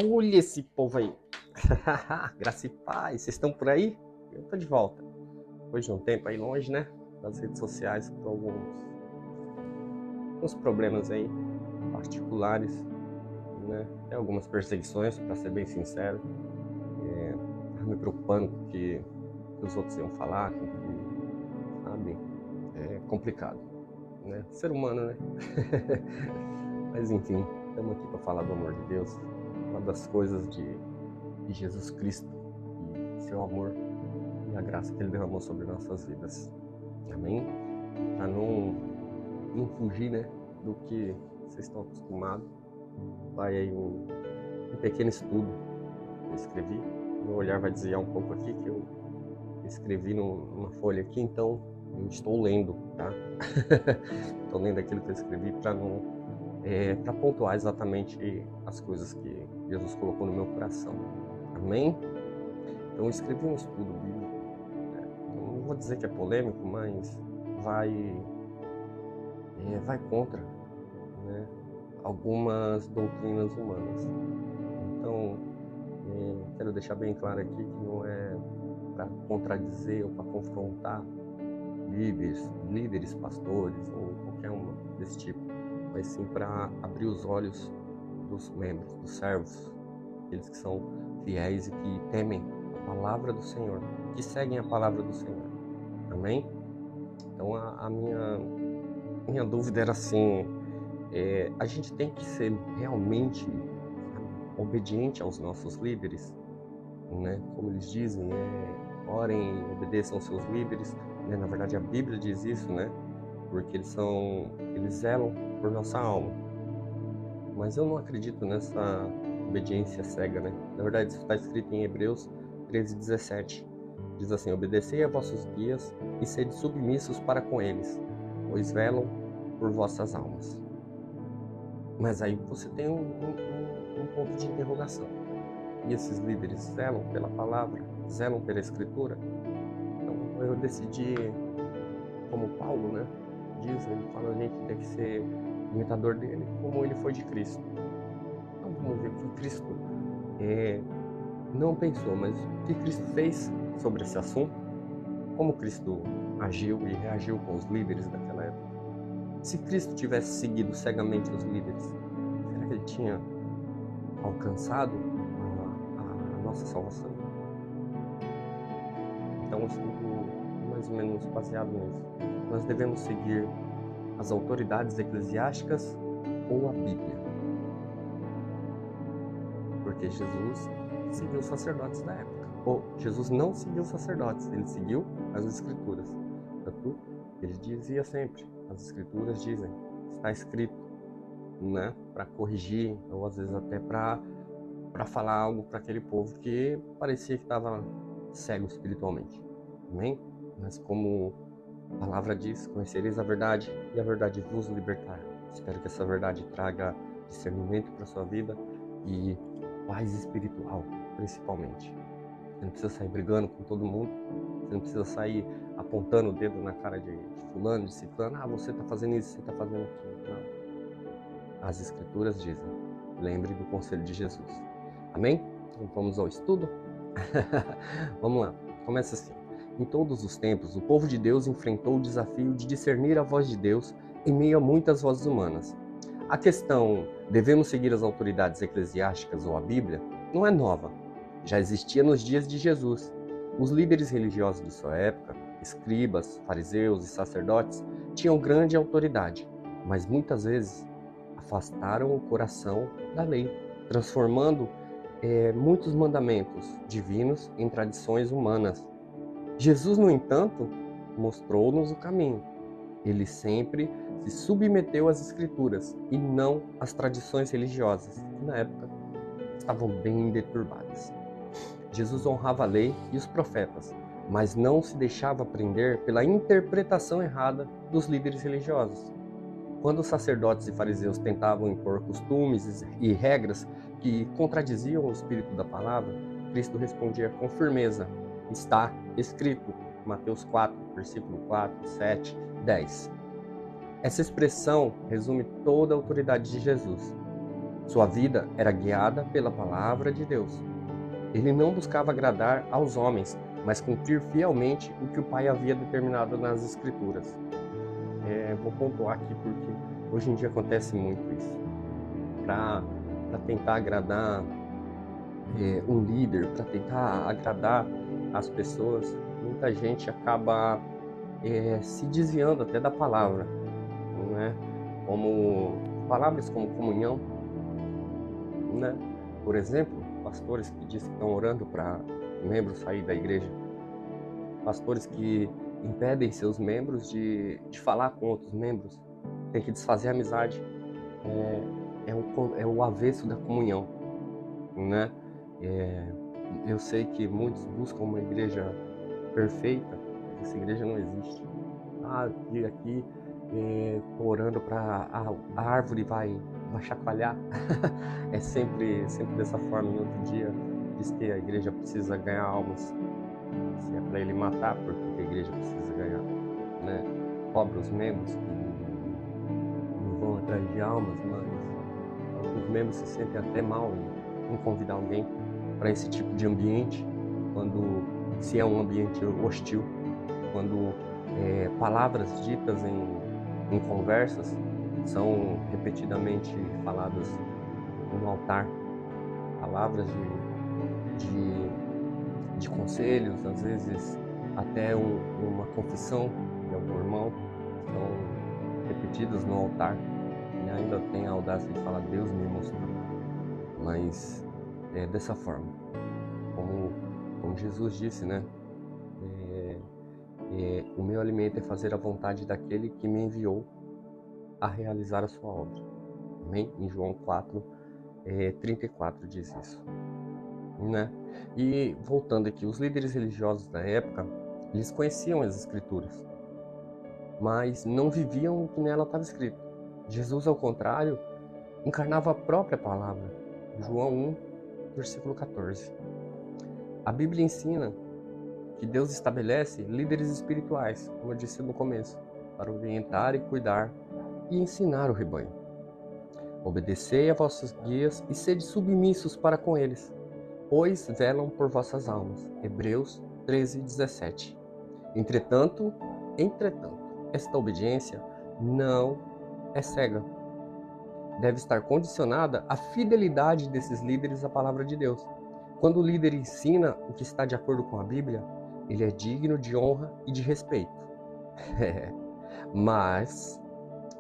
Olha esse povo aí. Graça e paz, vocês estão por aí? Eu tô de volta. Depois de um tempo aí longe, né? Das redes sociais, por alguns problemas aí particulares, né? Tem algumas perseguições, para ser bem sincero. Tava me preocupando com o que os outros iam falar, com o que, sabe? É complicado, né? Ser humano, né? Mas enfim, estamos aqui para falar do amor de Deus, falar das coisas de Jesus Cristo e seu amor e a graça que Ele derramou sobre nossas vidas. Amém? Para não fugir, né, do que vocês estão acostumados, vai aí um pequeno estudo que eu escrevi. Meu olhar vai desviar um pouco aqui, que eu escrevi numa folha aqui, então eu estou lendo, tá? Estou lendo aquilo que eu escrevi para pontuar exatamente as coisas que Jesus colocou no meu coração. Amém? Então eu escrevi um estudo bíblico, né? Não vou dizer que é polêmico, mas vai contra, né, algumas doutrinas humanas. Então, quero deixar bem claro aqui que não é para contradizer ou para confrontar líderes, pastores ou qualquer um desse tipo, mas sim para abrir os olhos dos membros, dos servos, aqueles que são fiéis e que temem a palavra do Senhor, que seguem a palavra do Senhor. Amém? Então a minha dúvida era assim, a gente tem que ser realmente obediente aos nossos líderes, né? Como eles dizem, orem e obedeçam aos seus líderes, né? Na verdade a Bíblia diz isso, né? Porque eles zelam por nossa alma. Mas eu não acredito nessa obediência cega, né? Na verdade isso está escrito em Hebreus 13:17. Diz assim: obedecei a vossos guias e sede submissos para com eles, pois velam por vossas almas. Mas aí você tem um ponto de interrogação. E esses líderes zelam pela palavra, zelam pela escritura? Então eu decidi, como Paulo, né, diz, ele fala, a gente tem que ser imitador dele, como ele foi de Cristo. Então vamos ver o que Cristo não pensou, mas o que Cristo fez sobre esse assunto, como Cristo agiu e reagiu com os líderes daquela época. Se Cristo tivesse seguido cegamente os líderes, será que ele tinha alcançado a nossa salvação? Então, eu estudo mais ou menos baseado nisso. Nós devemos seguir as autoridades eclesiásticas ou a Bíblia? Porque Jesus seguiu os sacerdotes da época. Ou Jesus não seguiu os sacerdotes, ele seguiu as Escrituras. Tanto ele dizia sempre, as Escrituras dizem, está escrito, né, para corrigir, ou às vezes até para falar algo para aquele povo que parecia que estava cego espiritualmente. Amém? Mas como a palavra diz, conhecereis a verdade e a verdade vos libertará. Espero que essa verdade traga discernimento para sua vida e paz espiritual, principalmente. Você não precisa sair brigando com todo mundo, você não precisa sair apontando o dedo na cara de fulano, de ciclano, você está fazendo isso, você está fazendo aquilo. Não. As Escrituras dizem, lembre do conselho de Jesus. Amém? Então vamos ao estudo? Vamos lá, começa assim. Em todos os tempos, o povo de Deus enfrentou o desafio de discernir a voz de Deus em meio a muitas vozes humanas. A questão, devemos seguir as autoridades eclesiásticas ou a Bíblia, não é nova. Já existia nos dias de Jesus. Os líderes religiosos de sua época, escribas, fariseus e sacerdotes, tinham grande autoridade, mas muitas vezes afastaram o coração da lei, transformando muitos mandamentos divinos em tradições humanas. Jesus, no entanto, mostrou-nos o caminho. Ele sempre se submeteu às Escrituras e não às tradições religiosas, que na época estavam bem deturbadas. Jesus honrava a lei e os profetas, mas não se deixava prender pela interpretação errada dos líderes religiosos. Quando os sacerdotes e fariseus tentavam impor costumes e regras que contradiziam o espírito da palavra, Cristo respondia com firmeza: está escrito. Mateus 4, versículo 4, 7, 10. Essa expressão resume toda a autoridade de Jesus. Sua vida era guiada pela palavra de Deus. Ele não buscava agradar aos homens, mas cumprir fielmente o que o Pai havia determinado nas Escrituras. Vou pontuar aqui porque hoje em dia acontece muito isso. Para tentar agradar um líder, para tentar agradar as pessoas, muita gente acaba se desviando até da palavra, né? Como palavras como comunhão, né? Por exemplo, pastores que dizem que estão orando para membros sair da igreja, pastores que impedem seus membros de falar com outros membros, tem que desfazer a amizade, é o avesso da comunhão, né? Eu sei que muitos buscam uma igreja perfeita, mas essa igreja não existe. E aqui tô orando para a árvore vai chacoalhar. É sempre dessa forma. Em outro dia diz que a igreja precisa ganhar almas. Se é para ele matar, por que a igreja precisa ganhar, né? Cobra os membros que não vão atrás de almas, mas alguns membros se sentem até mal em convidar alguém para esse tipo de ambiente, se é um ambiente hostil, quando palavras ditas em conversas são repetidamente faladas no altar, palavras de conselhos, às vezes até uma confissão de algum irmão, são repetidas no altar, e ainda tem a audácia de falar: Deus me mostrou. Mas é dessa forma, como Jesus disse, né? O meu alimento é fazer a vontade daquele que me enviou a realizar a sua obra. Amém? Em João 4:34 diz isso, né? E voltando aqui, os líderes religiosos da época, eles conheciam as Escrituras, mas não viviam o que nela estava escrito. Jesus, ao contrário, encarnava a própria palavra. João 1, versículo 14. A Bíblia ensina que Deus estabelece líderes espirituais, como eu disse no começo, para orientar e cuidar e ensinar o rebanho. Obedecei a vossos guias e sede submissos para com eles, pois velam por vossas almas. Hebreus 13:17. Entretanto, esta obediência não é cega. Deve estar condicionada à fidelidade desses líderes à palavra de Deus. Quando o líder ensina o que está de acordo com a Bíblia, ele é digno de honra e de respeito. Mas,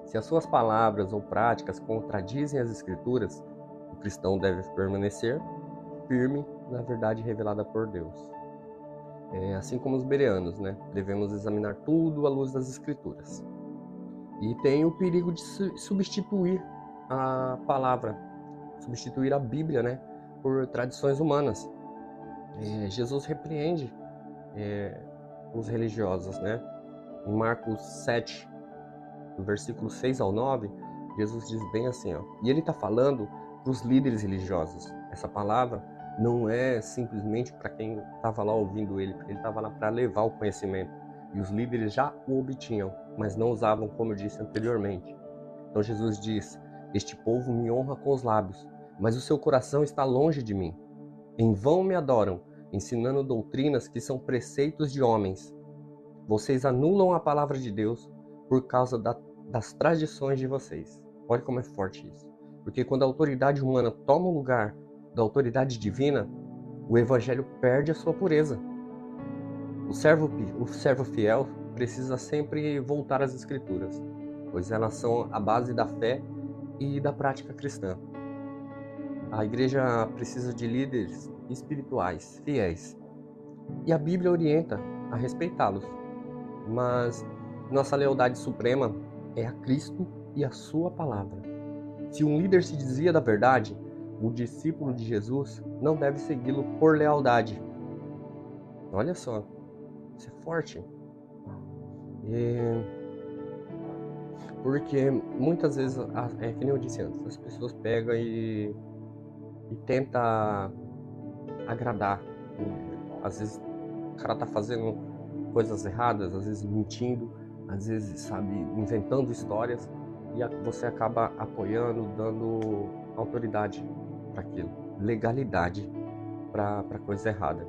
se as suas palavras ou práticas contradizem as Escrituras, o cristão deve permanecer firme na verdade revelada por Deus. Assim como os bereanos, né? Devemos examinar tudo à luz das Escrituras. E tem o perigo de substituir a palavra, substituir a Bíblia, né? Por tradições humanas. Jesus repreende os religiosos, né? Em Marcos 7, do versículo 6 ao 9, Jesus diz bem assim, ó, e ele está falando para os líderes religiosos. Essa palavra não é simplesmente para quem estava lá ouvindo ele, porque ele estava lá para levar o conhecimento. E os líderes já o obtinham, mas não usavam, como eu disse anteriormente. Então Jesus diz: este povo me honra com os lábios, mas o seu coração está longe de mim. Em vão me adoram, ensinando doutrinas que são preceitos de homens. Vocês anulam a palavra de Deus por causa das tradições de vocês. Olha como é forte isso. Porque quando a autoridade humana toma o lugar da autoridade divina, o evangelho perde a sua pureza. O servo fiel precisa sempre voltar às Escrituras, pois elas são a base da fé e da prática cristã. A igreja precisa de líderes espirituais, fiéis, e a Bíblia orienta a respeitá-los. Mas nossa lealdade suprema é a Cristo e a sua palavra. Se um líder se desvia da verdade, o discípulo de Jesus não deve segui-lo por lealdade. Olha só, isso é forte. Porque muitas vezes, que nem eu disse antes, as pessoas pegam e tentam agradar. Às vezes o cara tá fazendo coisas erradas, às vezes mentindo, às vezes, sabe, inventando histórias, e você acaba apoiando, dando autoridade para aquilo, legalidade para coisa errada.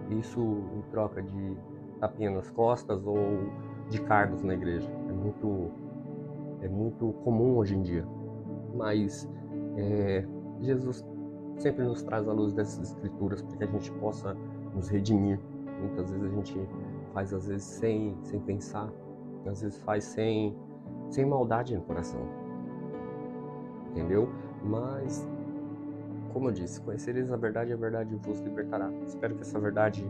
Isso em troca de tapinha nas costas ou de cargos na igreja. É muito comum hoje em dia. Mas Jesus sempre nos traz a luz dessas escrituras para que a gente possa nos redimir. Muitas vezes a gente faz sem pensar, às vezes faz sem maldade no coração, entendeu? Mas, como eu disse, conhecereis a verdade vos libertará. Espero que essa verdade,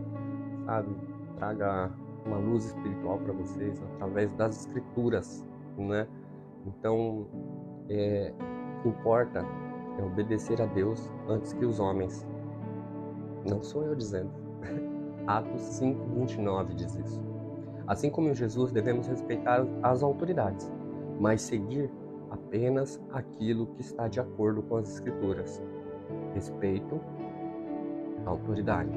sabe, traga uma luz espiritual para vocês através das escrituras, né? Então, o que importa é obedecer a Deus antes que os homens. Não sou eu dizendo. Atos 5:29 diz isso. Assim como em Jesus, devemos respeitar as autoridades, mas seguir apenas aquilo que está de acordo com as Escrituras. Respeito à autoridade,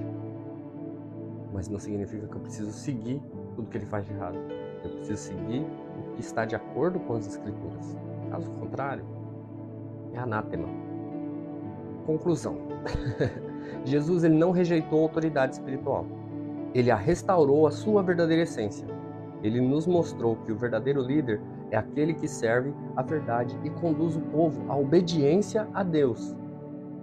mas não significa que eu preciso seguir tudo que ele faz de errado. Eu preciso seguir o que está de acordo com as Escrituras. Caso contrário, é anátema. Conclusão. Jesus ele não rejeitou a autoridade espiritual. Ele a restaurou à sua verdadeira essência. Ele nos mostrou que o verdadeiro líder é aquele que serve a verdade e conduz o povo à obediência a Deus.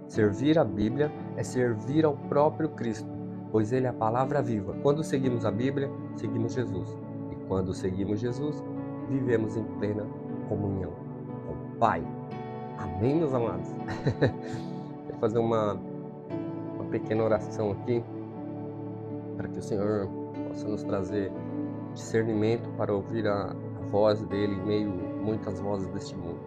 Servir a Bíblia é servir ao próprio Cristo, pois ele é a palavra viva. Quando seguimos a Bíblia, seguimos Jesus. E quando seguimos Jesus, vivemos em plena comunhão com o Pai. Amém, meus amados? Vou fazer uma pequena oração aqui, para que o Senhor possa nos trazer discernimento para ouvir a voz dele em meio a muitas vozes deste mundo.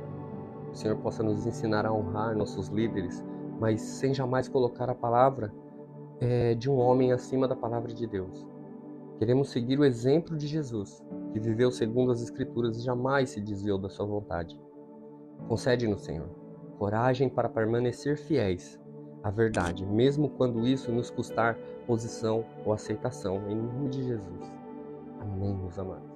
O Senhor possa nos ensinar a honrar nossos líderes, mas sem jamais colocar a palavra de um homem acima da palavra de Deus. Queremos seguir o exemplo de Jesus, que viveu segundo as Escrituras e jamais se desviou da sua vontade. Concede-nos, Senhor, coragem para permanecer fiéis à verdade, mesmo quando isso nos custar posição ou aceitação, em nome de Jesus. Amém, meus amados.